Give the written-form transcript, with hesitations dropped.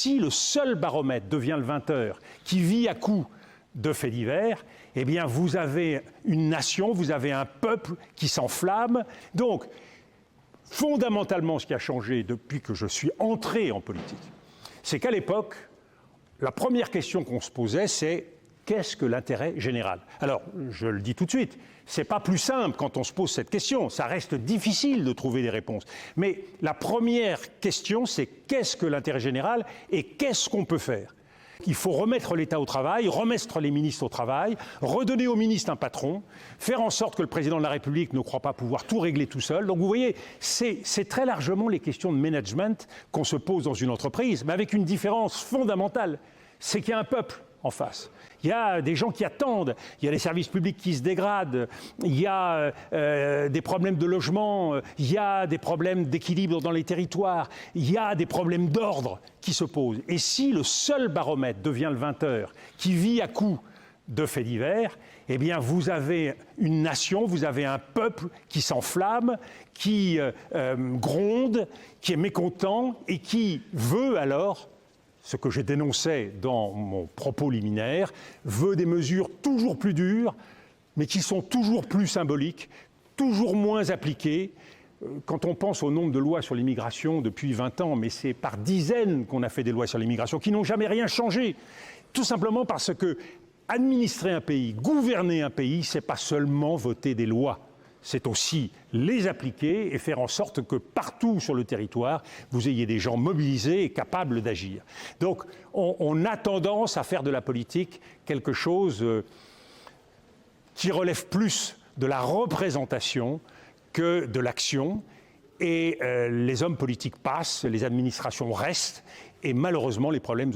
si le seul baromètre devient le 20h, qui vit à coups de faits divers, eh bien vous avez une nation, vous avez un peuple qui s'enflamme. Donc, fondamentalement, ce qui a changé depuis que je suis entré en politique, c'est qu'à l'époque, la première question qu'on se posait, c'est qu'est-ce que l'intérêt général? Alors, je le dis tout de suite, c'est pas plus simple quand on se pose cette question, ça reste difficile de trouver des réponses. Mais la première question, c'est qu'est-ce que l'intérêt général et qu'est-ce qu'on peut faire? Il faut remettre l'État au travail, remettre les ministres au travail, redonner aux ministres un patron, faire en sorte que le président de la République ne croit pas pouvoir tout régler tout seul. Donc vous voyez, c'est très largement les questions de management qu'on se pose dans une entreprise, mais avec une différence fondamentale, c'est qu'il y a un peuple en face. Il y a des gens qui attendent, il y a des services publics qui se dégradent, il y a des problèmes de logement, il y a des problèmes d'équilibre dans les territoires, il y a des problèmes d'ordre qui se posent. Et si le seul baromètre devient le 20h, qui vit à coups de faits divers, eh bien vous avez une nation, vous avez un peuple qui s'enflamme, qui gronde, qui est mécontent et qui veut alors, ce que j'ai dénoncé dans mon propos liminaire, veut des mesures toujours plus dures, mais qui sont toujours plus symboliques, toujours moins appliquées. Quand on pense au nombre de lois sur l'immigration depuis 20 ans, mais c'est par dizaines qu'on a fait des lois sur l'immigration qui n'ont jamais rien changé. Tout simplement parce que administrer un pays, gouverner un pays, c'est pas seulement voter des lois. C'est aussi les appliquer et faire en sorte que partout sur le territoire, vous ayez des gens mobilisés et capables d'agir. Donc, on a tendance à faire de la politique quelque chose qui relève plus de la représentation que de l'action. Et les hommes politiques passent, les administrations restent, et malheureusement, les problèmes